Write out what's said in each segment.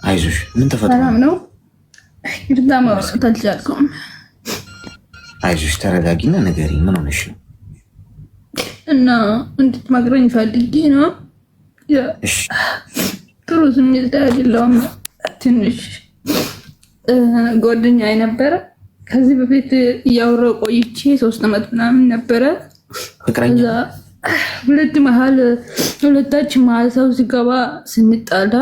አይዞሽ። ምን ተፈጥሮ ሰላም ነው? ይርዳ ማውራት አልቻልኩም። አይዞሽ፣ ተረጋጊና ንገሪኝ። ምን ሆነሽ ነው? እና እንድትመክረኝ ፈልጌ ነው። እሺ። ጥሩ ስሜት ላይ አይደለሁም። ትንሽ ጓደኛዬ ነበረ። ከዚህ በፊት እያወራሁ ቆይቼ 3 ዓመት ምናምን ነበረ። ፍቅረኛ ሁለታችን መሀል ሰው ሲገባ ስንጣላ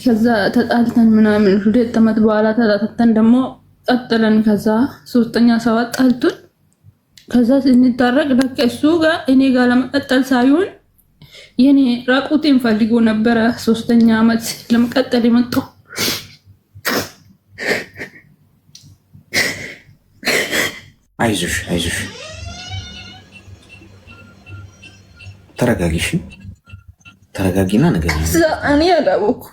ከዛ ተጣልተን ምናምን 2 ዓመት በኋላ ተጣልተን ደግሞ ቀጥለን ከዛ 3ኛ ሰው አጣልቱን። ከዛ ስንታረቅ ለካ እሱ ጋር እኔ ጋር ለመቀጠል ሳይሆን የኔ ራቁቴን ፈልጎ ነበረ 3ኛ ዓመት ለመቀጠል የመጣው። አይዞሽ አይዞሽ፣ ተረጋጊሽ። ተረጋጊና ንገሪኝ። እኔ አላወኩም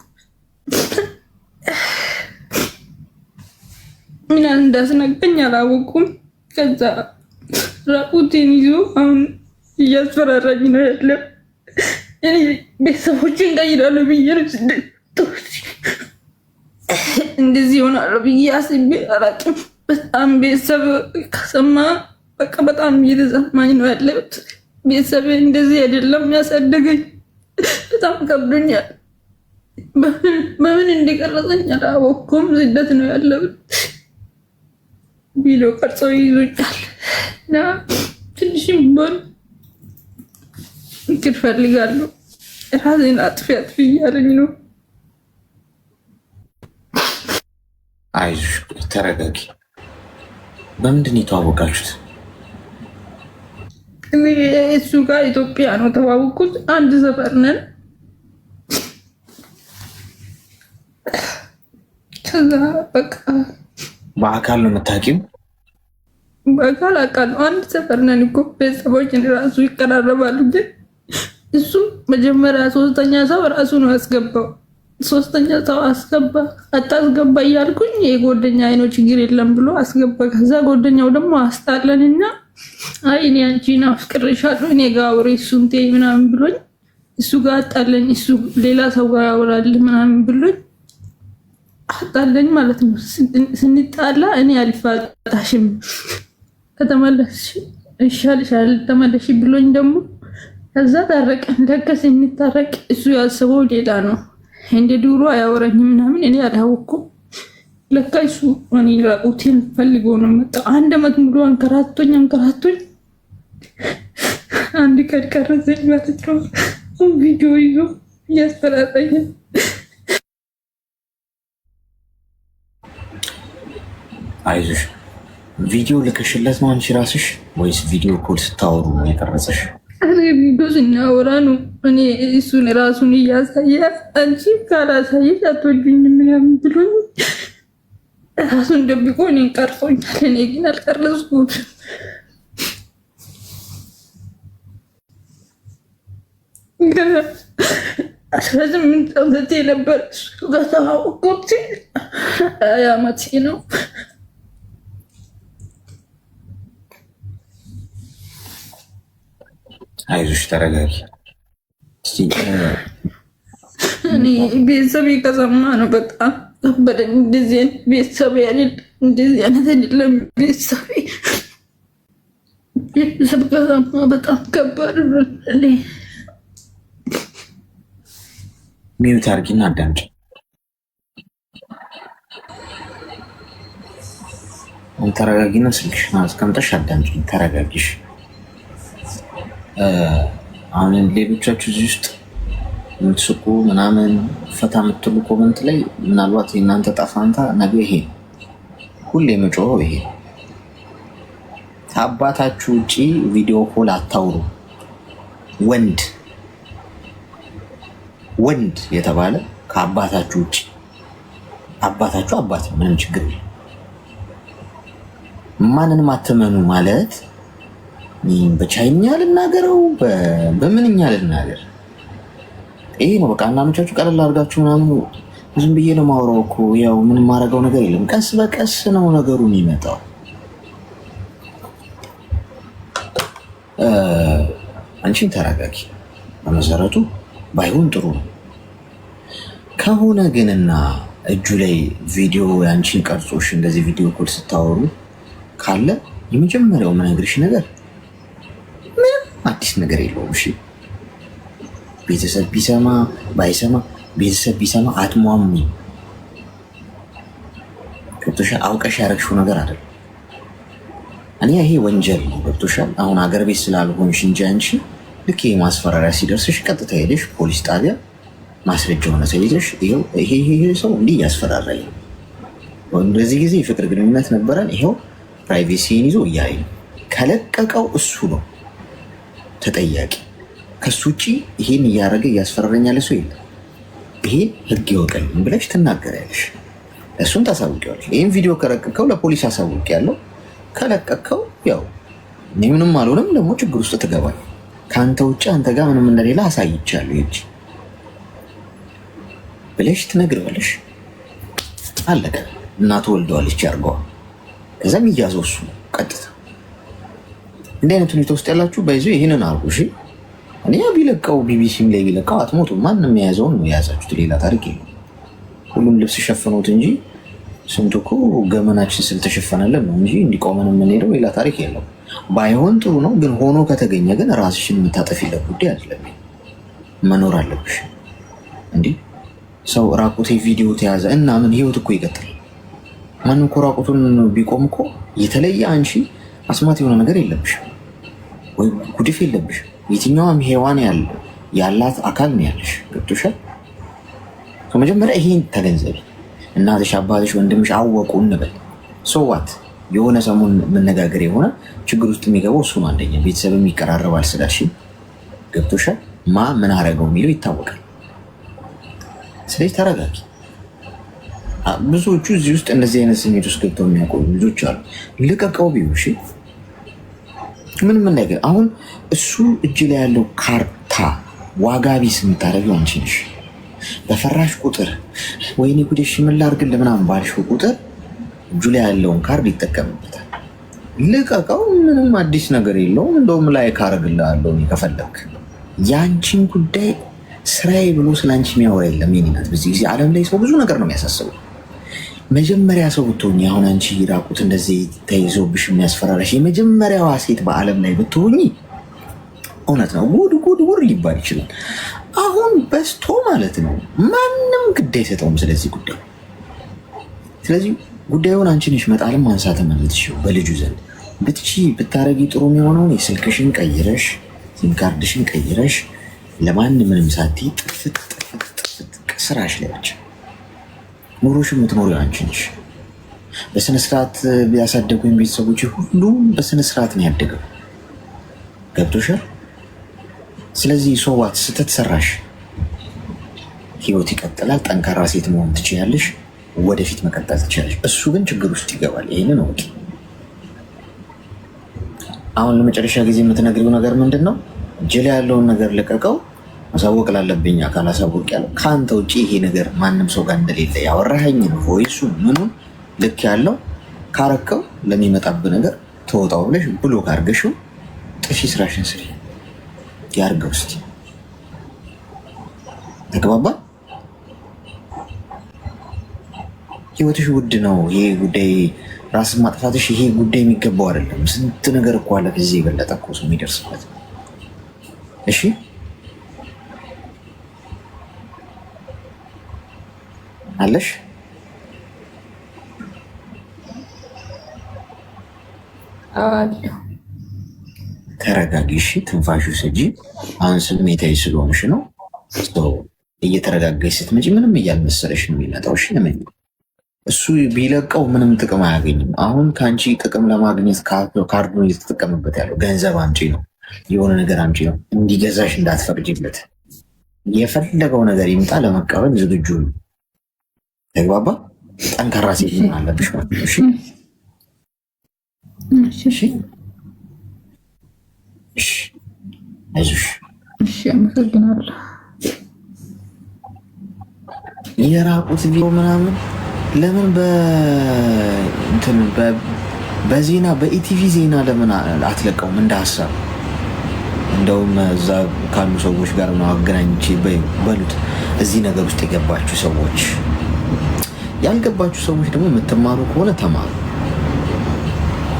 ምን እንዳስነገኝ አላወኩም። ከዛ ራቁቴን ይዞ አሁን እያስፈራራኝ ነው ያለው። እኔ ቤተሰቦችን ቀይራለሁ ብዬ ነው እንደዚህ ይሆናል ብዬ አስቤ አላውቅም። በጣም ቤተሰብ ከሰማ በቃ በጣም እየተሰማኝ ነው ያለሁት። ቤተሰብ እንደዚህ አይደለም ያሳደገኝ። በጣም ከብዶኛል። በምን እንደቀረጸኝ አላወኩም። ስደት ነው ያለሁት። ቪዲዮ ቀርጸው ይዞኛል እና ትንሽም ቢሆን ምክር ፈልጋለሁ። ራሴን አጥፊ እያለኝ ነው። አይዞሽ፣ ተረጋጊ። በምንድን ነው የተዋወቃችሁት? እሱ ጋር ኢትዮጵያ ነው ተዋወቁት። አንድ ሰፈር ነን። ከዛ በቃ በአካል ነው የምታውቂው? በአካል አውቃለሁ። አንድ ሰፈር ነን እኮ ቤተሰቦችን ራሱ ይቀራረባሉ። ግን እሱ መጀመሪያ 3ኛ ሰው ራሱ ነው ያስገባው። 3ኛ ሰው አስገባ አታስገባ እያልኩኝ የጓደኛ አይኖ ችግር የለም ብሎ አስገባ። ከዛ ጓደኛው ደግሞ አስጣለንና አይ እኔ አንቺን አፍቅሬሻለሁ እኔ ጋር አውሪ እሱን ተይ ምናምን ብሎኝ እሱ ጋር አጣለኝ። እሱ ሌላ ሰው ጋር ያወራል ምናምን ብሎኝ አጣለኝ ማለት ነው። ስንጣላ እኔ አልፋታሽም ከተመለስሽ ይሻልሻል ተመለሽ ብሎኝ ደግሞ ከዛ ታረቀን። ለካ ስንታረቅ እሱ ያሰበው ሌላ ነው። እንደ ድሮ አያወራኝም ምናምን እኔ አላወኩም። ለካ እሱ እኔ ራቁቴን ፈልጎ ነው መጣው። 1 ዓመት ሙሉ አንከራቶኝ አንድ ቀን ቀረጸኝ ማለት ነው። ቪዲዮ ይዞ እያስፈራራኝ። አይዞሽ። ቪዲዮ ልከሽለት ነው አንቺ ራስሽ ወይስ ቪዲዮ ኮል ስታወሩ የቀረጸሽ? እኔ ቪዲዮ ስናወራ ነው። እኔ እሱን ራሱን እያሳየ አንቺ ካላሳየሽ አትወጂኝም ምናምን ብሎኝ ራሱን ደብቆ እኔን ቀርጾኛል። እኔ ግን አልቀረጽኩም። ገና 18 ዓመቴ ነበር እሱ ጋር ተዋወቅኩት። 20 ዓመቴ ነው። አይዞሽ፣ ተረጋጊ። እኔ ቤተሰብ ከሰማ ነው በጣም ከበደኝ። እንደዚህ ቤተሰብ እንደዚህ አይነት አይደለም። ቤተሰብ ከሰማ በጣም ከባድ ነው። ሚዩት አድርጊና አዳምጪ። ተረጋጊና ስልክሽን አስቀምጠሽ አዳምጪ። ተረጋጊሽ። አሁን ሌሎቻችሁ እዚህ ውስጥ የምትስቁ ምናምን ፈታ የምትሉ ኮመንት ላይ ምናልባት የእናንተ ጣፋንታ ነገ ይሄ ሁሌ የምጮኸው ይሄ ከአባታችሁ ውጪ ቪዲዮ ኮል አታውሩ። ወንድ የተባለ ከአባታችሁ ውጪ፣ አባታችሁ አባት ምንም ችግር የለም። ማንንም አትመኑ ማለት በቻይኛ ልናገረው በምንኛ ልናገር? ይሄ ነው በቃ። እናንቻችሁ ቀለል አድርጋችሁ ምናምን ዝም ብዬ ነው የማወራው እኮ ያው ምንም ማድረገው ነገር የለም። ቀስ በቀስ ነው ነገሩ የሚመጣው። አንቺን ተረጋጊ። በመሰረቱ ባይሆን ጥሩ ነው። ከሆነ ግንና እጁ ላይ ቪዲዮ ያንቺን ቀርጾሽ እንደዚህ ቪዲዮ ኮል ስታወሩ ካለ የመጀመሪያው ምነግርሽ ነገር ምንም አዲስ ነገር የለውም። እሺ ቤተሰብ ቢሰማ ባይሰማ ቤተሰብ ቢሰማ አትሟሚ። ገብቶሻል? አውቀሽ ያደረግሽው ነገር አይደለም። እኔ ይሄ ወንጀል ነው። ገብቶሻል? አሁን አገር ቤት ስላልሆንሽ እንጂ አንቺ ልክ ይሄ ማስፈራሪያ ሲደርስሽ ቀጥታ ሄደሽ ፖሊስ ጣቢያ ማስረጃ ሆነ ተይዘሽ ይሄ ሰው እንዲህ እያስፈራራኝ ነው፣ ወይም በዚህ ጊዜ የፍቅር ግንኙነት ነበረን፣ ይሄው ፕራይቬሲን ይዞ እያለኝ ነው። ከለቀቀው እሱ ነው ተጠያቂ። ከሱ ውጭ ይሄን እያደረገ እያስፈራረኛል ሰው የለም። ይሄን ህግ ይወቀልኝ ብለሽ ትናገሪያለሽ። እሱን ታሳውቂዋለሽ። ይህን ቪዲዮ ከለቀቀው ለፖሊስ አሳውቅ ያለው ከለቀቀው ያው እኔ ምንም አልሆንም፣ ደግሞ ችግር ውስጥ ትገባል። ከአንተ ውጭ አንተ ጋር ምንም እንደሌላ አሳይቻለሁ እንጂ ብለሽ ትነግረዋለሽ። አለቀ። እናቱ ወልደዋለች ያርገዋል። ከዛም እያዘው እሱ ቀጥታ። እንዲህ አይነት ሁኔታ ውስጥ ያላችሁ ባይዞ ይህንን አርጉ። እሺ እኔ ቢለቀው ቢቢሲም ላይ ቢለቀው አትሞቱም። ማንም የያዘውን ነው የያዛችሁት። ሌላ ታሪክ የለም። ሁሉም ልብስ ሸፈኑት እንጂ ስንቱ እኮ ገመናችን ስለተሸፈነለን ነው እንጂ እንዲቆመን የምንሄደው ሌላ ታሪክ የለም። ባይሆን ጥሩ ነው፣ ግን ሆኖ ከተገኘ ግን ራስሽን የምታጠፊለት ጉዳይ አይደለም። መኖር አለብሽ። እንዲህ ሰው ራቁቴ ቪዲዮ ተያዘ እና ምን ህይወት እኮ ይቀጥል። ማንም እኮ ራቁቱን ቢቆም እኮ የተለየ አንቺ አስማት የሆነ ነገር የለብሽ ወይ ጉድፍ የለብሽ። የትኛውም ሔዋን ያላት አካል ነው ያለሽ። ገብቶሻል? መጀመሪያ ይሄን ተገንዘቢ። እናትሽ፣ አባትሽ፣ ወንድምሽ አወቁ እንበል ሶዋት የሆነ ሰሞን መነጋገር የሆነ ችግር ውስጥ የሚገባው እሱ ነው። አንደኛ ቤተሰብም ይቀራረባል ስላልሽ ገብቶሻል? ማ ምን አረገው የሚለው ይታወቃል። ስለዚህ ተረጋጊ። ብዙዎቹ እዚህ ውስጥ እንደዚህ አይነት ስሜት ውስጥ ገብተው የሚያቆዩ ልጆች አሉ። ልቀቀው ቢሆን እሺ፣ ምንም ነገር አሁን እሱ እጅ ላይ ያለው ካርታ ዋጋ ቢስ የምታደርገው አንቺ ነሽ። በፈራሽ ቁጥር ወይኔ ጉዴሽ ምን ላድርግልህ ምናምን ባልሽው ቁጥር እጁ ላይ ያለውን ካርድ ይጠቀምበታል። ልቀቀው፣ ምንም አዲስ ነገር የለውም። እንደውም ላይ ካረግልሃለሁ ከፈለግ። የአንቺን ጉዳይ ስራዬ ብሎ ስለ አንቺ የሚያወራ የለም። የእኔ ናት። በዚህ ጊዜ ዓለም ላይ ሰው ብዙ ነገር ነው የሚያሳስበው። መጀመሪያ ሰው ብትሆኚ አሁን አንቺ ራቁት እንደዚህ ተይዞብሽ የሚያስፈራራሽ የመጀመሪያዋ ሴት በዓለም ላይ ብትሆኚ እውነት ነው ጉድ ሊባል ይችላል። አሁን በስቶ ማለት ነው ማንም ግድ አይሰጠውም ስለዚህ ጉዳይ። ስለዚህ ጉዳዩን አንቺ ነሽ መጣልም ማንሳትም የምትችይው በልጁ ዘንድ ብትቺ ብታረጊ ጥሩ የሚሆነውን የስልክሽን ቀይረሽ ሲም ካርድሽን ቀይረሽ ለማንም ምንም ሳትይ ጥፍት ስራሽ ላይ ብቻ ኑሮሽ የምትኖሪው አንቺ ነሽ። በስነስርዓት ቢያሳደጉኝ ቤተሰቦች ሁሉም በስነስርዓት ነው ያደገው። ገብቶሻል? ስለዚህ ሰዋት ስተት ሰራሽ፣ ህይወት ይቀጥላል። ጠንካራ ሴት መሆን ትችያለሽ። ወደፊት መቀጠል ትችላለሽ። እሱ ግን ችግር ውስጥ ይገባል። ይህንን እወቂ። አሁን ለመጨረሻ ጊዜ የምትነግሪው ነገር ምንድን ነው? እጅ ላይ ያለውን ነገር ልቀቀው። ማሳወቅ ላለብኝ አካል አሳወቅ ያለው ከአንተ ውጭ ይሄ ነገር ማንም ሰው ጋር እንደሌለ ያወራኸኝን ቮይሱ ምኑን ልክ ያለው ካረከው ለሚመጣብህ ነገር ተወጣው ብለሽ ብሎክ አድርገሽው ጥፊ ስራሽን ስሪ። ያርገው እስኪ ተግባባ። ህይወትሽ ውድ ነው። ይሄ ጉዳይ ራስን ማጥፋትሽ ይሄ ጉዳይ የሚገባው አይደለም። ስንት ነገር እኮ አለ ከዚህ የበለጠ እኮ ሰው የሚደርስበት። እሺ አለሽ አለሁ። ተረጋጊ። እሺ ትንፋሹ ስጂ። አሁን ስሜታዊ ስለሆንሽ ነው። እየተረጋጋሽ ስትመጪ ምንም እያልመሰለሽ ነው የሚመጣው። እሺ ለምን እሱ ቢለቀው ምንም ጥቅም አያገኝም። አሁን ከአንቺ ጥቅም ለማግኘት ካርዱን እየተጠቀምበት ያለው ገንዘብ አምጪ ነው፣ የሆነ ነገር አምጪ ነው። እንዲገዛሽ እንዳትፈቅጂለት። የፈለገው ነገር ይምጣ ለመቀበል ዝግጁ ነው። ተግባባ። ጠንካራ ሴት መሆን አለብሽ ማለት ነው። እሺ እሺ እሺ፣ አይዞሽ። እሺ፣ አመሰግናለሁ። የራቁት ቪዲዮ ምናምን ለምን በዜና በኢቲቪ ዜና ለምን አትለቀውም? እንደ ሀሳብ እኔ እንደውም እዛ ካሉ ሰዎች ጋር ነው አገናኝቼ በሉት። እዚህ ነገር ውስጥ የገባችሁ ሰዎች፣ ያልገባችሁ ሰዎች ደግሞ የምትማሩ ከሆነ ተማሩ።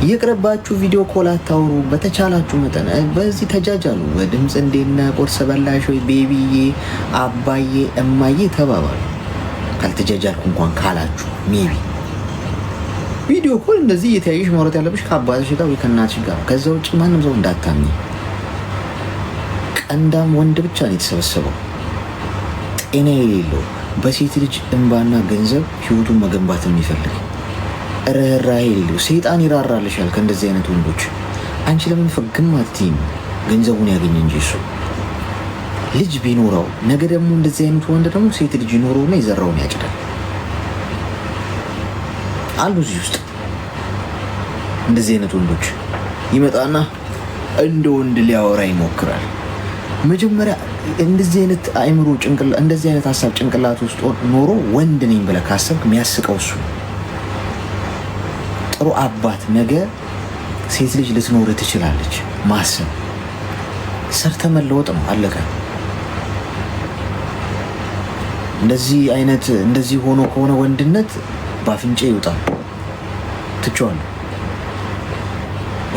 ይቅርባችሁ። ቪዲዮ ኮል አታውሩ። በተቻላችሁ መጠን በዚህ ተጃጃሉ። በድምፅ እንዴነ ቁርስ በላሽ ወይ ቤቢዬ፣ አባዬ፣ እማዬ ተባባሉ። ካልተጃጃልኩ እንኳን ካላችሁ ሜቢ ቪዲዮ ኮል እንደዚህ እየተያየሽ ማውራት ያለብሽ ከአባትሽ ጋር ወይ ከእናትሽ ጋር። ከዛ ውጭ ማንም ሰው እንዳታምኝ። ቀንዳም ወንድ ብቻ ነው የተሰበሰበው፣ ጤና የሌለው በሴት ልጅ እንባና ገንዘብ ህይወቱን መገንባት የሚፈልግ ርህራሄ የሌለው ሰይጣን ይራራልሻል ከእንደዚህ አይነት ወንዶች። አንቺ ለምን ፍግም አትይም? ገንዘቡን ያገኘ እንጂ እሱ ልጅ ቢኖረው ነገ ደግሞ እንደዚህ አይነት ወንድ ደግሞ ሴት ልጅ ይኖረውና የዘራውን ያጭዳል አሉ። እዚህ ውስጥ እንደዚህ አይነት ወንዶች ይመጣና እንደ ወንድ ሊያወራ ይሞክራል። መጀመሪያ እንደዚህ አይነት አእምሮ እንደዚህ አይነት ሀሳብ ጭንቅላት ውስጥ ኖሮ ወንድ ነኝ ብለህ ካሰብክ የሚያስቀው እሱ። ጥሩ አባት ነገ ሴት ልጅ ልትኖር ትችላለች። ማሰብ ሰርተ መለወጥ ነው። አለቀ። እንደዚህ ሆኖ ከሆነ ወንድነት በአፍንጫ ይወጣል። ትቼዋለሁ።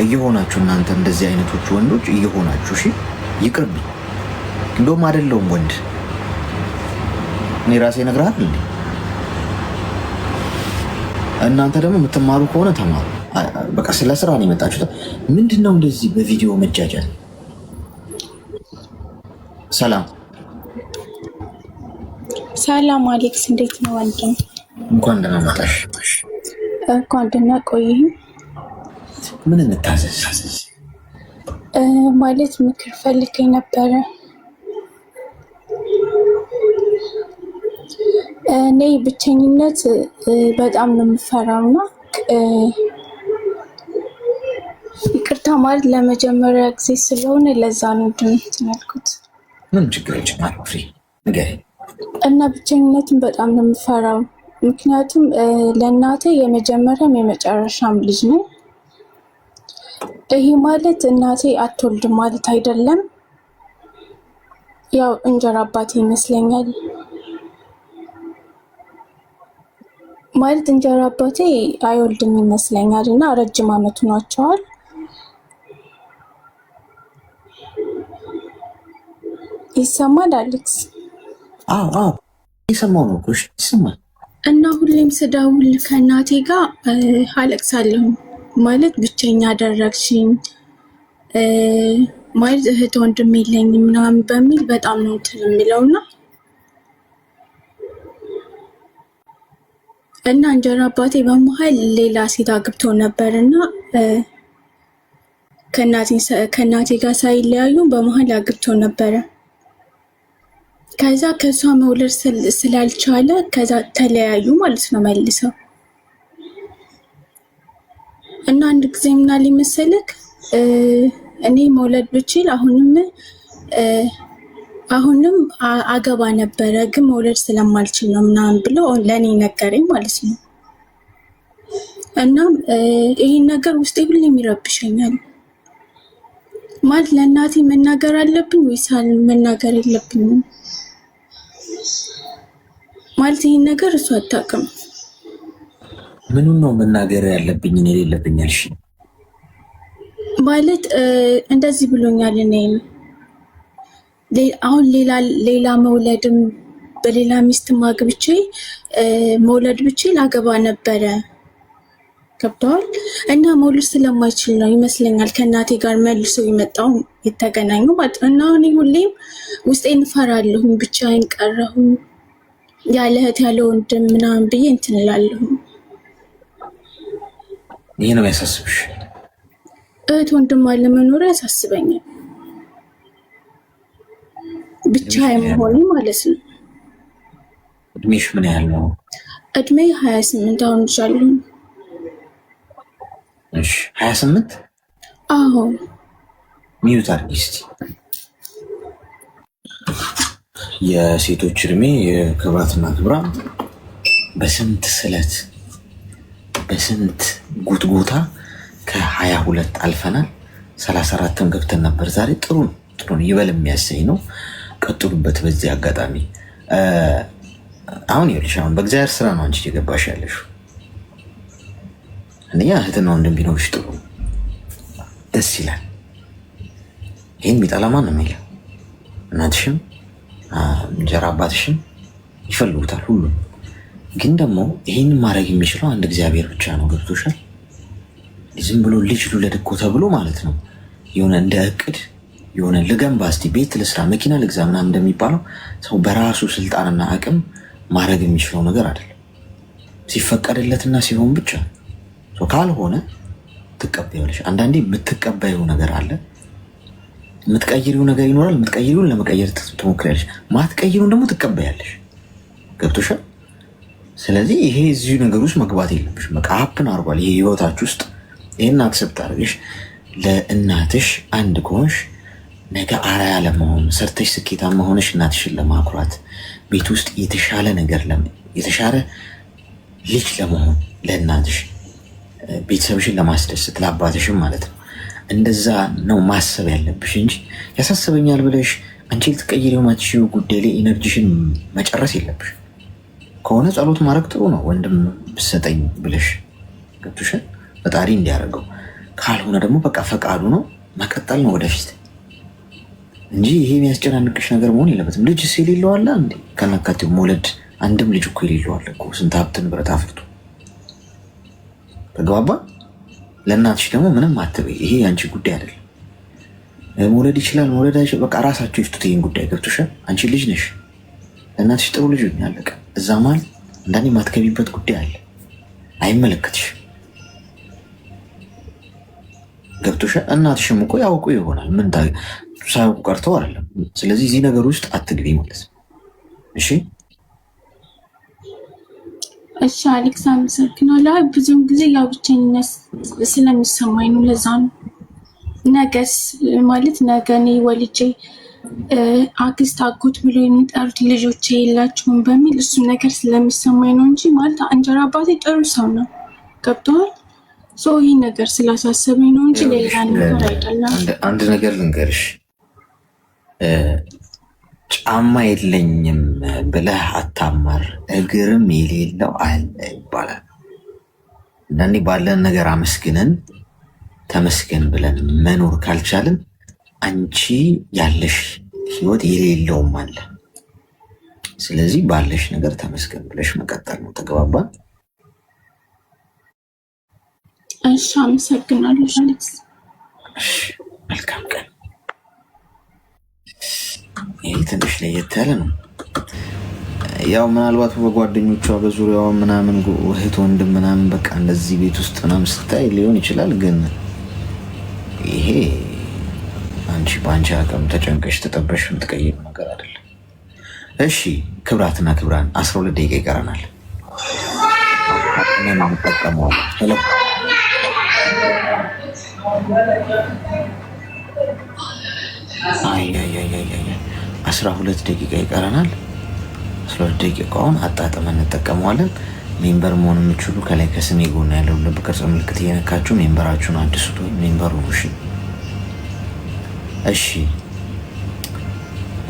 እየሆናችሁ እናንተ እንደዚህ አይነቶቹ ወንዶች እየሆናችሁ እሺ፣ ይቅርብኝ። እንደውም አይደለሁም ወንድ እኔ ራሴ እነግርሃለሁ እንዴ። እናንተ ደግሞ የምትማሩ ከሆነ ተማሩ። በቃ ስለ ስራ ነው የመጣችሁት። ምንድነው እንደዚህ በቪዲዮ መጃጃል? ሰላም ሰላም አሌክስ፣ እንዴት ነው ወንድም? እንኳን ደህና መጣሽ። እንኳን ደህና ቆይህ። ምን እንታዘዝ? ማለት ምክር ፈልገኝ ነበረ። እኔ ብቸኝነት በጣም ነው የምፈራው እና ይቅርታ ማለት ለመጀመሪያ ጊዜ ስለሆነ ለዛ ነው እንትን ያልኩት። ምንም ችግር የለም ፍሪ ንገሪኝ። እና ብቸኝነትን በጣም ነው የምፈራው፣ ምክንያቱም ለእናቴ የመጀመሪያም የመጨረሻም ልጅ ነው። ይሄ ማለት እናቴ አትወልድም ማለት አይደለም። ያው እንጀራ አባቴ ይመስለኛል ማለት እንጀራ አባቴ አይወልድም ይመስለኛል እና ረጅም ዓመት ሆኗቸዋል። ይሰማል አሌክስ? አዎ ይሰማው ነው እኮ ይሰማል። እና ሁሌም ስደውል ከእናቴ ጋር አለቅሳለሁ። ማለት ብቸኛ አደረግሽኝ ማለት እህት ወንድም የለኝም ምናምን በሚል በጣም ነው እንትን የሚለውና እና እንጀራ አባቴ በመሀል ሌላ ሴት አግብቶ ነበርና ከእናቴ ጋር ሳይለያዩ በመሀል አግብቶ ነበረ። ከዛ ከሷ መውለድ ስላልቻለ ከዛ ተለያዩ ማለት ነው መልሰው። እና አንድ ጊዜ ምን አለኝ መሰለክ፣ እኔ መውለድ ብችል አሁንም አገባ ነበረ ግን መውለድ ስለማልችል ነው ምናምን ብሎ ለእኔ ነገረኝ ማለት ነው። እናም ይህን ነገር ውስጤ ሁሌም ይረብሸኛል። ማለት ለእናቴ መናገር አለብኝ ወይስ መናገር የለብኝም? ማለት ይህን ነገር እሱ አታውቅም። ምኑን ነው መናገር ያለብኝ የሌለብኝ አልሽ? ማለት እንደዚህ ብሎኛል። እኔ አሁን ሌላ መውለድም በሌላ ሚስት ማግብቼ መውለድ ብችል አገባ ነበረ። ገብተዋል። እና መውለድ ስለማይችል ነው ይመስለኛል ከእናቴ ጋር መልሶ የመጣው የተገናኙ ማለት ነው። እና እኔ ሁሌም ውስጤን እፈራለሁ፣ ብቻዬን ቀረሁ ያለ እህት ያለ ወንድም ምናምን ብዬ እንትን እላለሁ። ይሄ ነው ያሳስብሽ? እህት ወንድም አለመኖር ያሳስበኛል፣ ብቻዬን መሆኔ ማለት ነው። እድሜሽ ምን ያህል ነው? እድሜ 28 አሁን ልጃለሁ። እሺ 28? አዎ። ሚዩት አድርጊ እስቲ። የሴቶች እድሜ የክብራትና ክብራ በስንት ስለት በስንት ጉትጎታ ከ22 አልፈናል። 34ም ገብተን ነበር ዛሬ። ጥሩ ነው። ጥሩ ነው፣ ይበል የሚያሰኝ ነው። ቀጥሉበት በዚህ አጋጣሚ። አሁን ይኸውልሽ አሁን በእግዚአብሔር ስራ ነው አንቺ እየገባሽ ያለሽው። አንደኛ እህትና ወንድም ቢኖርሽ ጥሩ ደስ ይላል። ይህን ቢጠላ ማን ነው የሚለው? እናትሽም እንጀራ አባትሽም ይፈልጉታል ሁሉም። ግን ደግሞ ይህን ማድረግ የሚችለው አንድ እግዚአብሔር ብቻ ነው። ገብቶሻል? ዝም ብሎ ልጅ ልውለድ እኮ ተብሎ ማለት ነው የሆነ እንደ እቅድ የሆነ ልገንባ እስቲ ቤት ልስራ መኪና ልግዛ ምናምን እንደሚባለው ሰው በራሱ ስልጣንና አቅም ማድረግ የሚችለው ነገር አይደለም። ሲፈቀድለትና ሲሆን ብቻ ካልሆነ ትቀበያለሽ። አንዳንዴ የምትቀበየው ነገር አለ፣ የምትቀይሪው ነገር ይኖራል። የምትቀይሪውን ለመቀየር ትሞክሪያለሽ፣ ማትቀይሪውን ደግሞ ትቀበያለሽ። ገብቶሻል? ስለዚህ ይሄ እዚሁ ነገር ውስጥ መግባት የለብሽ። በቃ ሀፕን አድርጓል ይሄ ህይወታች ውስጥ። ይህን አክሰፕት አድርገሽ ለእናትሽ አንድ ከሆንሽ ነገ አርአያ ለመሆን ሰርተሽ ስኬታማ ሆነሽ እናትሽን ለማኩራት ቤት ውስጥ የተሻለ ነገር የተሻለ ልጅ ለመሆን ለእናትሽ ቤተሰብሽን ለማስደሰት ለአባትሽም ማለት ነው። እንደዛ ነው ማሰብ ያለብሽ እንጂ ያሳስበኛል ብለሽ አንቺ ልትቀይሪው ማትሽው ጉዳይ ላይ ኢነርጂሽን መጨረስ የለብሽ። ከሆነ ጸሎት ማድረግ ጥሩ ነው፣ ወንድም ብሰጠኝ ብለሽ ገብቶሻል፣ ፈጣሪ እንዲያደርገው። ካልሆነ ደግሞ በቃ ፈቃዱ ነው መቀጠል ነው ወደፊት እንጂ ይሄ የሚያስጨናንቅሽ ነገር መሆን የለበትም። ልጅ የሌለው አለ እንዴ? ከናካቴው መውለድ አንድም ልጅ እኮ የሌለው አለ እኮ ስንት ሀብትን ብረት አፍርቶ። ተግባባ? ለእናትሽ ደግሞ ምንም አትበይ፣ ይሄ የአንቺ ጉዳይ አይደለም። መውለድ ይችላል መውለድ አይችል፣ በቃ ራሳቸው ይፍቱት ይህን ጉዳይ። ገብቶሻል? አንቺ ልጅ ነሽ፣ ለእናትሽ ጥሩ ልጅ ያለቀ። እዛ መሀል አንዳንዴ የማትገቢበት ጉዳይ አለ፣ አይመለከትሽም። ገብቶሻል? እናትሽም እኮ ያውቁ ይሆናል፣ ምን ሳያውቁ ቀርተው አይደለም። ስለዚህ እዚህ ነገር ውስጥ አትግቢ ማለት ነው። እሺ እሺ አሌክስ አመሰግናለሁ። ብዙም ጊዜ ያው ብቸኝነት ስለሚሰማኝ ነው። ለዛ ነው ነገስ ማለት ነገ እኔ ወልጄ አክስት አጎት ብሎ የሚጠሩት ልጆች የላቸውም በሚል እሱም ነገር ስለሚሰማኝ ነው እንጂ ማለት እንጀራ አባቴ ጥሩ ሰው ነው። ገብቶሃል? ይህ ነገር ስላሳሰበኝ ነው እንጂ ሌላ ነገር አይደለም። አንድ ነገር ልንገርሽ፣ ጫማ የለኝም ብለህ አታማር፣ እግርም የሌለው አለ ይባላል። አንዳንዴ ባለን ነገር አመስግነን ተመስገን ብለን መኖር ካልቻልን አንቺ ያለሽ ህይወት የሌለውም አለ። ስለዚህ ባለሽ ነገር ተመስገን ብለሽ መቀጠል ነው። ተግባባን? እሺ አመሰግናለሁ አሌክስ። መልካም ቀን። ይህ ትንሽ ለየት ያለ ነው። ያው ምናልባት በጓደኞቿ በዙሪያዋ ምናምን እህት ወንድም ምናምን በቃ እንደዚህ ቤት ውስጥ ምናምን ስታይ ሊሆን ይችላል። ግን ይሄ አንቺ በአንቺ አቅም ተጨንቀሽ ተጠበሽ የምትቀይር ነገር አይደለም። እሺ ክብራትና ክብራን 12 ደቂቃ ይቀረናል። ምን እንጠቀመዋለን? 12 ደቂቃ ይቀረናል። 12 ደቂቃውን አጣጥመን እንጠቀመዋለን። ሜምበር መሆን የምችሉ ከላይ ከስሜ ጎን ያለው ልብ ቅርጽ ምልክት እየነካችሁ ሜምበራችሁን አድሱት ወይም ሜምበሩ ነው። እሺ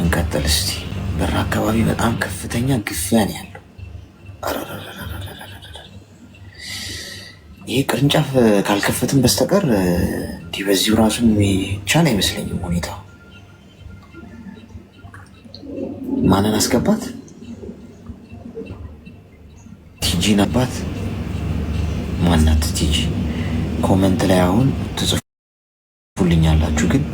እንቀጥል እስቲ። በር አካባቢ በጣም ከፍተኛ ግፊያ ነው ያለው። ይሄ ቅርንጫፍ ካልከፈትም በስተቀር እንዲህ በዚሁ ራሱ የሚቻል አይመስለኝም ሁኔታው። ማንን አስገባት? ቲጂ ነባት። ማናት ቲጂ? ኮመንት ላይ አሁን ትጽፉልኛላችሁ፣ ግን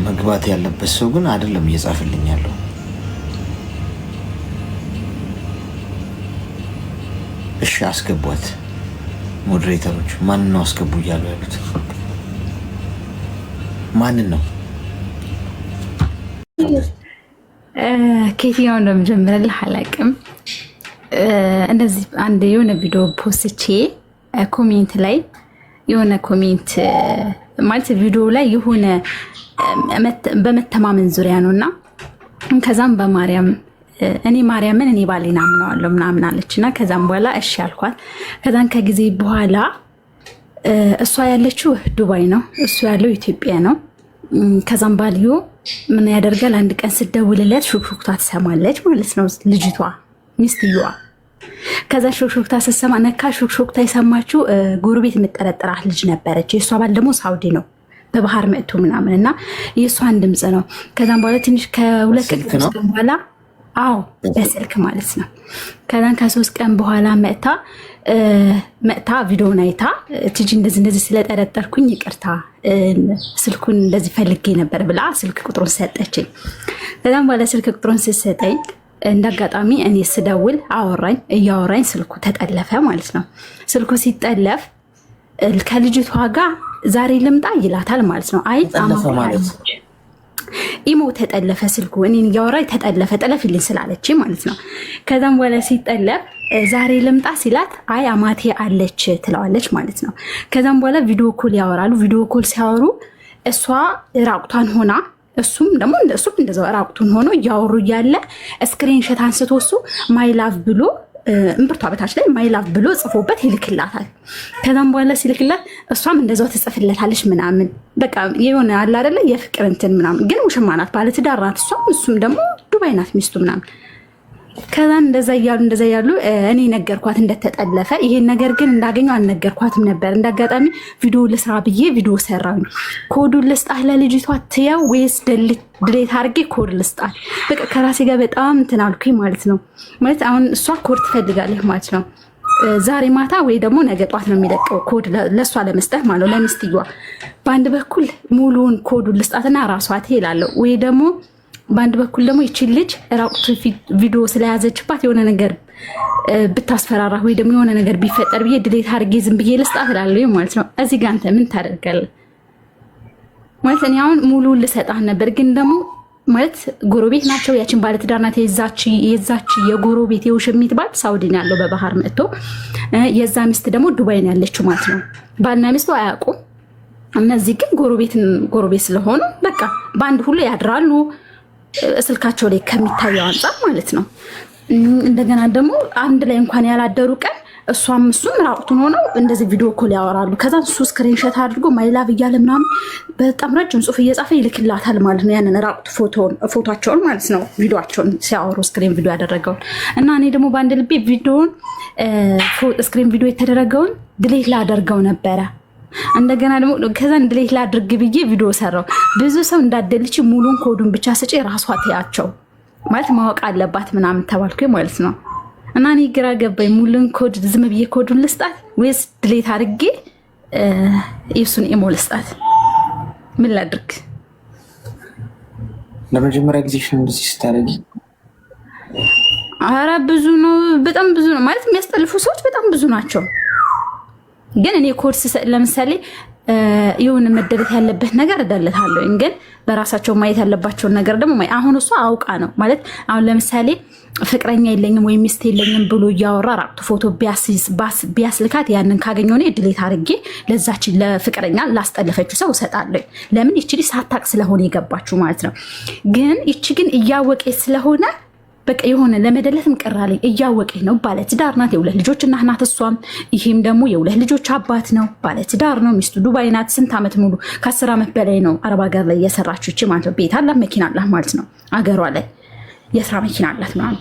መግባት ያለበት ሰው ግን አይደለም እየጻፍልኝ ያለው። እሺ አስገቧት። ሞዴሬተሮች ማንን ነው አስገቡ እያሉ ያሉት? ማንን ነው? ከየትኛው እንደምጀምርልህ አላውቅም። እንደዚህ አንድ የሆነ ቪዲዮ ፖስትቼ ኮሜንት ላይ የሆነ ኮሜንት ማለት ቪዲዮ ላይ የሆነ በመተማመን ዙሪያ ነው እና ከዛም በማርያም እኔ ማርያምን እኔ ባሌን አምነዋለሁ ምናምን አለች እና ከዛም በኋላ እሺ አልኳት። ከዛን ከጊዜ በኋላ እሷ ያለችው ዱባይ ነው፣ እሱ ያለው ኢትዮጵያ ነው። ከዛም ባልዮ ምን ያደርጋል? አንድ ቀን ስትደውልለት ሹክሹክታ ትሰማለች ማለት ነው ልጅቷ ሚስትየዋ። ከዛ ሹክሹክታ ስትሰማ ነካ ሹክሹክታ የሰማችው ጎረቤት የምጠረጥራት ልጅ ነበረች። የእሷ ባል ደግሞ ሳውዲ ነው በባህር መጥቶ ምናምን እና የእሷን ድምፅ ነው። ከዛም በኋላ ትንሽ ከ2 ቀን በኋላ አዎ በስልክ ማለት ነው። ከዛን ከ3 ቀን በኋላ መጥታ ቪዲዮን አይታ ትጂ እንደዚህ ስለጠረጠርኩኝ ይቅርታ ስልኩን እንደዚህ ፈልጌ ነበር ብላ ስልክ ቁጥሩን ሰጠችኝ። ከዛም በኋላ ስልክ ቁጥሩን ስትሰጠኝ እንዳጋጣሚ እኔ ስደውል እያወራኝ ስልኩ ተጠለፈ ማለት ነው። ስልኩ ሲጠለፍ ከልጅቷ ጋር ዛሬ ልምጣ ይላታል ማለት ነው። አይ ኢሞ ተጠለፈ ስልኩ እኔን እያወራኝ ተጠለፈ ጠለፊልኝ ስላለች ማለት ነው። ከዛም በኋላ ሲጠለፍ ዛሬ ልምጣ ሲላት አይ አማቴ አለች ትለዋለች ማለት ነው። ከዛም በኋላ ቪዲዮ ኮል ያወራሉ። ቪዲዮ ኮል ሲያወሩ እሷ ራቁቷን ሆና እሱም እንደዛው ራቁቱን ሆኖ እያወሩ እያለ ስክሪንሾት አንስቶ እሱ ማይ ላቭ ብሎ እምብርቷ በታች ላይ ማይ ላቭ ብሎ ጽፎበት ይልክላታል። ከዛም በኋላ ሲልክላት እሷም እንደዛው ትጽፍለታለች ምናምን በቃ የሆነ አለ አይደለ የፍቅር እንትን ምናምን። ግን ውሽማ ናት፣ ባለትዳር ናት እሱም ደግሞ ዱባይ ናት ሚስቱ ምናምን። ከዛን እንደዛ እያሉ እኔ ነገርኳት እንደተጠለፈ። ይሄን ነገር ግን እንዳገኘው አልነገርኳትም ነበር። እንዳጋጣሚ ቪዲዮ ልስራ ብዬ ቪዲዮ ሰራኝ። ኮዱን ልስጣት ለልጅቷ ትያው ወይስ ድሌት አድርጌ ኮድ ልስጣት? በቃ ከራሴ ጋር በጣም እንትን አልኩኝ ማለት ነው። ማለት አሁን እሷ ኮድ ትፈልጋለች ማለት ነው። ዛሬ ማታ ወይ ደግሞ ነገ ጧት ነው የሚለቀው ኮድ ለእሷ ለመስጠት ማለት ነው ለሚስትየዋ። በአንድ በኩል ሙሉውን ኮዱን ልስጣትና ራሷ ትሄላለሁ ወይ ደግሞ በአንድ በኩል ደግሞ ይቺን ልጅ ራቁት ቪዲዮ ስለያዘችባት የሆነ ነገር ብታስፈራራ ወይ ደግሞ የሆነ ነገር ቢፈጠር ብዬ ድሌት አድርጌ ዝም ብዬ ልስጣት እላለሁ ማለት ነው። እዚህ ጋር አንተ ምን ታደርጋለህ? ማለት እኔ አሁን ሙሉ ልሰጣት ነበር፣ ግን ደግሞ ማለት ጎረቤት ናቸው። ያችን ባለትዳር ናት። የዛች የጎረቤት የውሽሚት ባል ሳውዲ ነው ያለው በባህር መጥቶ፣ የዛ ሚስት ደግሞ ዱባይ ነው ያለችው ማለት ነው። ባልና ሚስቱ አያውቁም። እነዚህ ግን ጎረቤት ስለሆኑ በቃ በአንድ ሁሉ ያድራሉ። ስልካቸው ላይ ከሚታየው አንጻር ማለት ነው። እንደገና ደግሞ አንድ ላይ እንኳን ያላደሩ ቀን እሱም ራቁቱን ሆነው እንደዚህ ቪዲዮ ኮል ያወራሉ። ከዛ እሱ ስክሪንሾት አድርጎ ማይላቭ እያለ ምናምን በጣም ረጅም ጽሑፍ እየጻፈ ይልክላታል ማለት ነው። ያንን ራቁት ፎቶቸውን ማለት ነው ቪዲዮቸውን ሲያወሩ ስክሪን ቪዲዮ ያደረገውን እና እኔ ደግሞ በአንድ ልቤ ቪዲዮውን ስክሪን ቪዲዮ የተደረገውን ድሌት ላደርገው ነበረ። እንደገና ደግሞ ከዛን ድሌት ላድርግ ብዬ ቪዲዮ ሰራው። ብዙ ሰው እንዳደልች ሙሉን ኮዱን ብቻ ስጪ ራሷ ትያቸው ማለት ማወቅ አለባት ምናምን ተባልኩኝ ማለት ነው። እና እኔ ግራ ገባኝ። ሙሉን ኮድ ዝም ብዬ ኮዱን ልስጣት ወይስ ድሌት አድርጌ የሱን ኢሞ ልስጣት? ምን ላድርግ? ለመጀመሪያ ጊዜ እንደዚህ ስታደርጊ? ኧረ ብዙ ነው፣ በጣም ብዙ ነው። ማለት የሚያስጠልፉ ሰዎች በጣም ብዙ ናቸው። ግን እኔ ኮርስ ለምሳሌ የሆነ መደለት ያለበት ነገር እደለታለሁ፣ ግን በራሳቸው ማየት ያለባቸውን ነገር ደግሞ አሁን እሷ አውቃ ነው ማለት አሁን ለምሳሌ ፍቅረኛ የለኝም ወይም ሚስት የለኝም ብሎ እያወራ ራቁት ፎቶ ቢያስልካት ያንን ካገኘው እኔ ድሌት አድርጌ ለዛች ለፍቅረኛ ላስጠለፈችው ሰው እሰጣለሁ። ለምን ይቺ ሳታቅ ስለሆነ የገባችው ማለት ነው። ግን ይቺ ግን እያወቀች ስለሆነ በቃ የሆነ ለመደለትም ቀራለኝ። እያወቀኝ ነው። ባለትዳር ናት፣ የሁለት ልጆች እናት ናት እሷም። ይሄም ደግሞ የሁለት ልጆች አባት ነው፣ ባለትዳር ነው። ሚስቱ ዱባይ ናት። ስንት ዓመት ሙሉ ከ10 ዓመት በላይ ነው አረብ ሀገር ላይ እየሰራችው ይቺ ማለት ነው። ቤት አላት፣ መኪና አላት ማለት ነው። አገሯ ላይ የስራ መኪና አላት ምናምን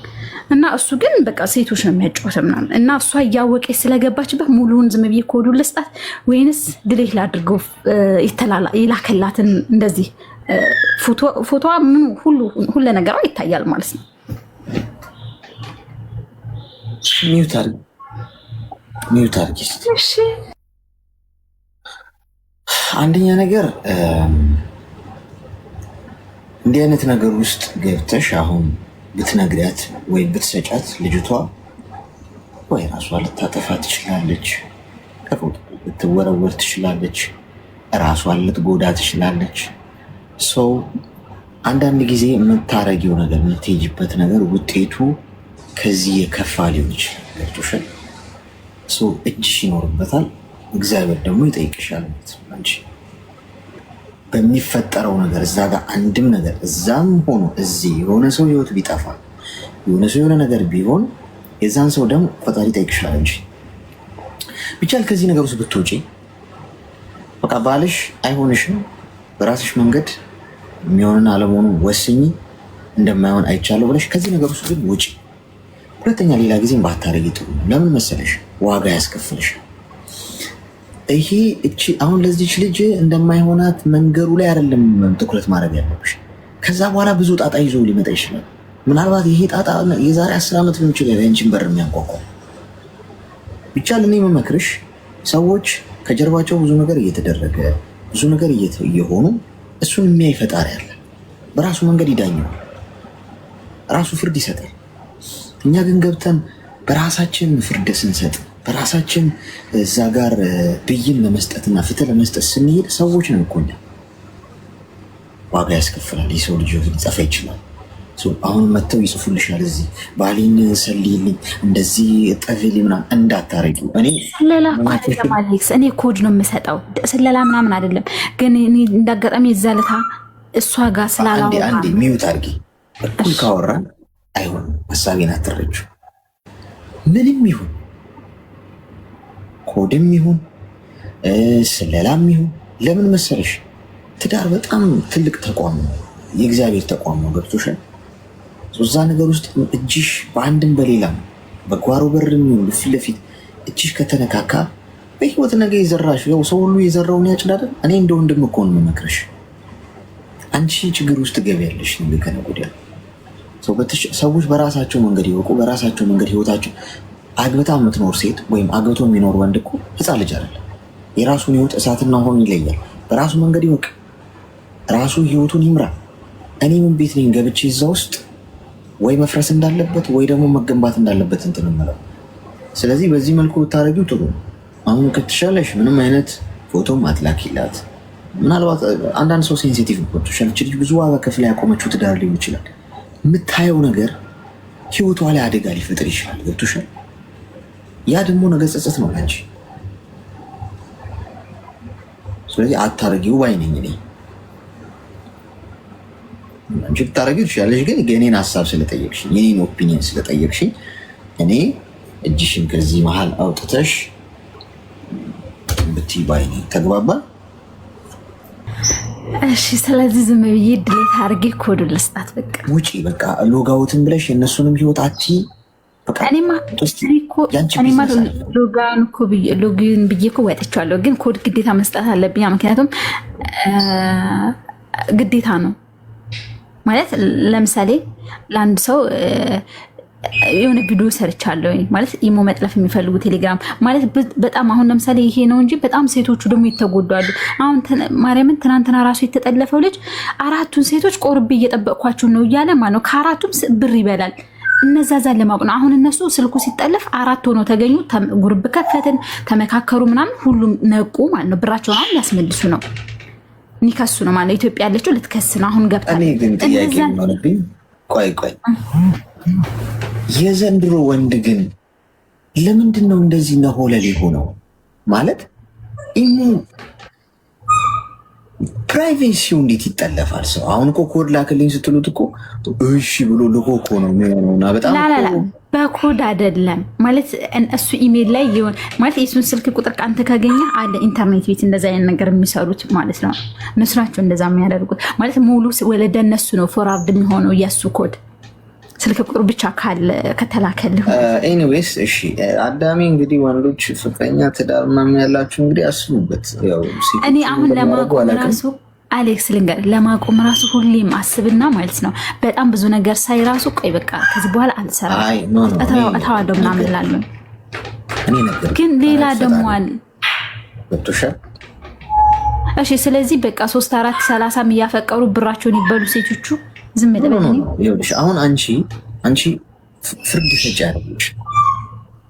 እና እሱ ግን በቃ ሴቶች ነው የሚያጫወት ምናምን እና እሷ እያወቀች ስለገባችበት ሙሉውን ዝም ብዬ ኮዱን ልስጣት ወይንስ ድሌት ላድርገው? ይላከላትን እንደዚህ ፎቶዋ ምን ሁሉ ነገሯ ይታያል ማለት ነው። ሚውት አድርጊ። እሺ አንደኛ ነገር እንዲህ አይነት ነገር ውስጥ ገብተሽ አሁን ብትነግሪያት ወይ ብትሰጫት ልጅቷ ወይ ራሷ ልታጠፋ ትችላለች፣ ከፎቅ ልትወረወር ትችላለች፣ ራሷን ልትጎዳ ትችላለች። ሰው አንዳንድ ጊዜ የምታረጊው ነገር የምትሄጂበት ነገር ውጤቱ ከዚህ የከፋ ሊሆን ይችላል። ገብቶሻል? ሰው እጅሽ ይኖርበታል፣ እግዚአብሔር ደግሞ ይጠይቅሻል። አንቺ በሚፈጠረው ነገር እዛ ጋር አንድም ነገር እዛም ሆኖ እዚህ የሆነ ሰው ህይወት ቢጠፋ የሆነ ሰው የሆነ ነገር ቢሆን የዛን ሰው ደግሞ ፈጣሪ ይጠይቅሻል እንጂ ብቻ ከዚህ ነገር ውስጥ ብትወጪ በቃ ባልሽ አይሆንሽም፣ በራስሽ መንገድ የሚሆንን አለመሆኑን ወስኝ። እንደማይሆን አይቻለሁ ብለሽ ከዚህ ነገር ውስጥ ግን ውጪ። ሁለተኛ ሌላ ጊዜም ባታረጊ ጥሩ ነው። ለምን መሰለሽ? ዋጋ ያስከፍልሻል። ይሄ አሁን ለዚች ልጅ እንደማይሆናት መንገሩ ላይ አይደለም ትኩረት ማድረግ ያለብሽ። ከዛ በኋላ ብዙ ጣጣ ይዞ ሊመጣ ይችላል። ምናልባት ይሄ ጣጣ የዛሬ 10 ዓመት ሊሆን ይችላል ያንቺን በር የሚያንኳኳ። ብቻ ለኔ መመክርሽ ሰዎች ከጀርባቸው ብዙ ነገር እየተደረገ ብዙ ነገር እየሆኑ እሱን የሚያይ ፈጣሪ አለ። በራሱ መንገድ ይዳኘዋል፣ ራሱ ፍርድ ይሰጣል። እኛ ግን ገብተን በራሳችን ፍርድ ስንሰጥ በራሳችን እዛ ጋር ብይን ለመስጠትና ፍትህ ለመስጠት ስንሄድ ሰዎች ነው እኮ እኛ። ዋጋ ያስከፍላል። የሰው ልጅ ሊጠፋ ይችላል። አሁን መጥተው ይጽፉልሻል፣ እዚህ ባሌን ሰልይልኝ እንደዚህ ጠፊልኝ ምናምን እንዳታረጊ። ስለላ አሌክስ እኔ ኮድ ነው የምሰጠው፣ ስለላ ምናምን አይደለም። ግን እንዳጋጣሚ የዛለታ እሷ ጋር ስላላወራ አንዴ ሚዩት አድርጊ። እኩል ካወራን አይሆንም። ሀሳቤን አትረጁ። ምንም ይሁን ኮድም ይሁን ስለላም ይሁን ለምን መሰለሽ ትዳር በጣም ትልቅ ተቋም ነው፣ የእግዚአብሔር ተቋም ነው። ገብቶሻል? እዛ ነገር ውስጥ እጅሽ በአንድም በሌላም በጓሮ በርም ይሁን ፊት ለፊት እጅሽ ከተነካካ በህይወት ነገ የዘራሽ ያው ሰው ሁሉ የዘራውን ያጭዳል። እኔ እንደ ወንድም እኮ ነው የምመክርሽ። አንቺ ችግር ውስጥ ገቢያለሽ ነገ ከነገ ወዲያ። ሰዎች በራሳቸው መንገድ ይወቁ፣ በራሳቸው መንገድ ህይወታቸው። አግብታ የምትኖር ሴት ወይም አግብቶ የሚኖር ወንድ እኮ ህፃን ልጅ አይደለም። የራሱን ህይወት እሳትና ሆኖ ይለያል። በራሱ መንገድ ይወቅ፣ ራሱ ህይወቱን ይምራ። እኔ ምን ቤት ነኝ ገብቼ እዛ ውስጥ ወይ መፍረስ እንዳለበት ወይ ደግሞ መገንባት እንዳለበት እንትን እምለው። ስለዚህ በዚህ መልኩ ብታረጊው ጥሩ ነው። አሁን ከተሻለሽ ምንም አይነት ፎቶም አትላኪላት። ምናልባት አንዳንድ ሰው ሴንሲቲቭ ገብቶሻል። ልጅ ብዙ ዋጋ ከፍላ ያቆመችው ትዳር ሊሆን ይችላል። የምታየው ነገር ህይወቷ ላይ አደጋ ሊፈጥር ይችላል። ገብቶሻል? ያ ደግሞ ነገ ጸጸት ነው አንቺ። ስለዚህ አታረጊው ባይ ነኝ እኔ። አንቺ ብታረጊው ትችላለሽ፣ ግን የኔን ሀሳብ ስለጠየቅሽኝ የኔን ኦፒኒየን ስለጠየቅሽኝ እኔ እጅሽን ከዚህ መሀል አውጥተሽ ብትይ ባይ ነኝ። ተግባባ? እሺ። ስለዚህ ዝም ብዬ ድሌት አድርጌ ኮድ ልስጣት። በቃ ውጪ፣ በቃ ሎጋውትን ብለሽ የእነሱንም ህይወት አትይ። እኔማ ሎጊን ብዬ እኮ ወጥቻለሁ፣ ግን ኮድ ግዴታ መስጠት አለብኝ። ምክንያቱም ግዴታ ነው ማለት ለምሳሌ ለአንድ ሰው የሆነ ቪዲዮ ሰርቻለሁ ማለት ኢሞ መጥለፍ የሚፈልጉ ቴሌግራም ማለት በጣም አሁን ለምሳሌ ይሄ ነው እንጂ በጣም ሴቶቹ ደግሞ ይተጎዳሉ። አሁን ማርያምን ትናንትና ራሱ የተጠለፈው ልጅ 4ቱን ሴቶች ቆርቤ እየጠበቅኳቸው ነው እያለ ማለት ነው። ከ4ቱም ብር ይበላል። እነዛዛን ለማወቅ ነው። አሁን እነሱ ስልኩ ሲጠለፍ 4 ሆነው ተገኙ። ጉርብ ከፈትን፣ ተመካከሩ፣ ምናምን ሁሉም ነቁ ማለት ነው። ብራቸውን አሁን ሊያስመልሱ ነው። ኒከሱ ነው ማለት ኢትዮጵያ ያለችው ልትከስ ነው። አሁን ገብታ እኔ ግን ጥያቄ ሆነብኝ። ቆይ የዘንድሮ ወንድ ግን ለምንድን ነው እንደዚህ ነሆለል ሆነው? ማለት ኢሙ ፕራይቬሲው እንዴት ይጠለፋል? ሰው አሁን እኮ ኮድ ላክልኝ ስትሉት እኮ እሺ ብሎ ልኮ እኮ ነው የሚሆነውና በጣም በኮድ አይደለም ማለት እሱ ኢሜል ላይ ይሆን ማለት የሱን ስልክ ቁጥር አንተ ካገኘ አለ ኢንተርኔት ቤት እንደዛ አይነት ነገር የሚሰሩት ማለት ነው። እነሱ ናቸው እንደዛ የሚያደርጉት ማለት ሙሉ ወለደ እነሱ ነው ፎርዋርድ የሚሆነው የሱ ኮድ ስልክ ቁጥር ብቻ ከተላከልህ። ኤኒዌይስ እሺ አዳሚ እንግዲህ ወንዶች ፍቅረኛ ትዳር ምናምን ያላችሁ እንግዲህ አስቡበት። ያው እኔ አሁን ለማቆም ራሱ አሌክስ ልንገር ለማቆም ራሱ ሁሌም አስብና ማለት ነው በጣም ብዙ ነገር ሳይ ራሱ ቆይ በቃ ከዚህ በኋላ አልሰራም እተዋለሁ ምናምን እላለሁ። ግን ሌላ ደግሞ አለ ወጥቶሻል። እሺ ስለዚህ በቃ 3 4 30 እያፈቀሩ ብራቸውን ይበሉ ሴቶቹ ዝም ይኸውልሽ አሁን አንቺ ፍርድ ሰጫለሽ።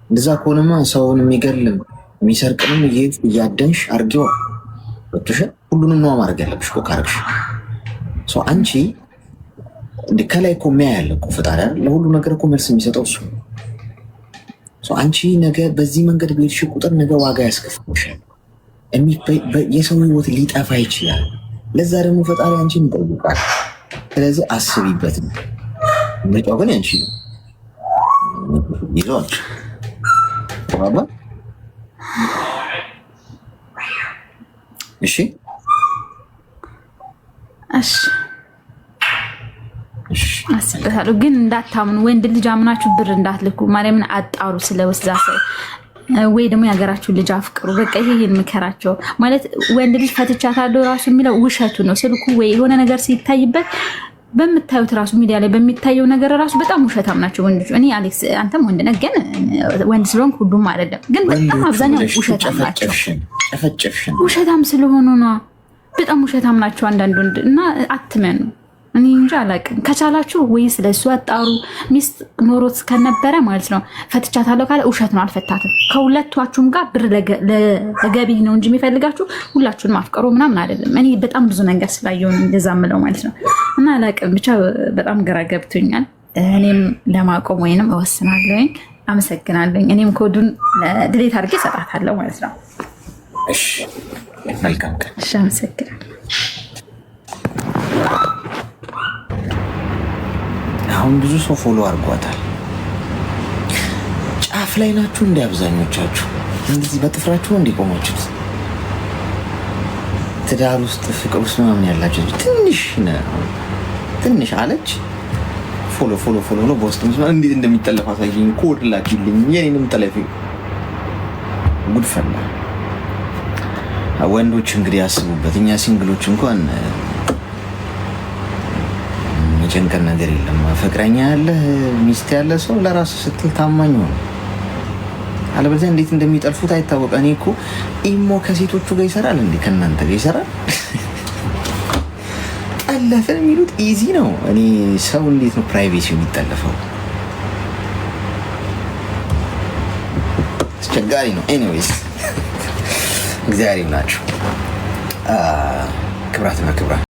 እንደዛ ከሆነማ ሰውን የሚገልም የሚሰርቅንም እያደንሽ አርጊዋ። ወጥቶሻል። ሁሉንም ነው ማድረግ ያለብሽ እኮ ካረግሽ አንቺ እንደ ከላይ እኮ የሚያ ያለ እኮ ፈጣሪ ለሁሉ ነገር እኮ መልስ የሚሰጠው እሱ። አንቺ ነገ በዚህ መንገድ በሄድሽ ቁጥር ነገ ዋጋ ያስከፍልሻል። የሰው ህይወት ሊጠፋ ይችላል። ለዛ ደግሞ ፈጣሪ አንቺን ይጠይቃል። ስለዚህ አስቢበት ነው። ምርጫው ግን ያንቺ ነው። ይዟል ባባ እሺ እሺ አስበታለሁ። ግን እንዳታምኑ፣ ወንድ ልጅ አምናችሁ ብር እንዳትልኩ። ማርያምን አጣሩ ስለወስዛ ሰው ወይ ደግሞ የሀገራችሁ ልጅ አፍቅሩ። በቃ ይሄን ምከራቸው። ማለት ወንድ ልጅ ፈትቻታለሁ ራሱ የሚለው ውሸቱ ነው። ስልኩ ወይ የሆነ ነገር ሲታይበት በምታዩት ራሱ ሚዲያ ላይ በሚታየው ነገር ራሱ በጣም ውሸታም ናቸው ወንዶች። እኔ አሌክስ አንተም ወንድ ነህ፣ ግን ወንድ ስለሆንክ ሁሉም አይደለም፣ ግን በጣም አብዛኛው ውሸታም ናቸው። ውሸታም ስለሆኑ ነው። በጣም ውሸታም ናቸው አንዳንድ ወንድ እና አትመኑ። እኔ እንጃ አላውቅም። ከቻላችሁ ወይ ስለሱ አጣሩ። ሚስት ኖሮት ከነበረ ማለት ነው ፈትቻታለሁ ካለ ውሸት ነው፣ አልፈታትም። ከሁለቷችሁም ጋር ብር ለገቢ ነው እንጂ የሚፈልጋችሁ ሁላችሁንም አፍቀሩ ምናምን አይደለም። እኔ በጣም ብዙ ነገር ስላየሁ እንደዛ ምለው ማለት ነው። እና አላውቅም ብቻ በጣም ግራ ገብቶኛል። እኔም ለማቆም ወይንም እወስናለሁ። አመሰግናለሁ። እኔም ኮዱን ድሌት አድርጌ እሰጣታለሁ ማለት ነው። እሺ መልካም ቀን። እሺ አመሰግናለሁ። አሁን ብዙ ሰው ፎሎ አድርጓታል። ጫፍ ላይ ናችሁ እንደ አብዛኞቻችሁ እንደዚህ በጥፍራችሁ እንዲቆማችሁት ትዳር ውስጥ ፍቅር ውስጥ ምናምን ያላችሁ ትንሽ አለች። ፎሎ ነው። በውስጥ መስመር እንዴት እንደሚጠለፍ አሳየኝ፣ ኮድ ላኪልኝ፣ የኔንም ጠለፊ። ጉድፈላ ወንዶች እንግዲህ ያስቡበት። እኛ ሲንግሎች እንኳን ጭንቀት ነገር የለም። ፍቅረኛ ያለ ሚስት ያለ ሰው ለራሱ ስትል ታማኝ ሆነ፣ አለበለዚያ እንዴት እንደሚጠልፉት አይታወቅ። እኔ እኮ ኢሞ ከሴቶቹ ጋር ይሰራል እንዴ? ከእናንተ ጋር ይሰራል? ጠለፈን የሚሉት ኢዚ ነው። እኔ ሰው እንዴት ነው ፕራይቬሲ የሚጠለፈው? አስቸጋሪ ነው። ኤኒዌይስ እግዚአብሔር ይመስገን። ክብራትና ክብራ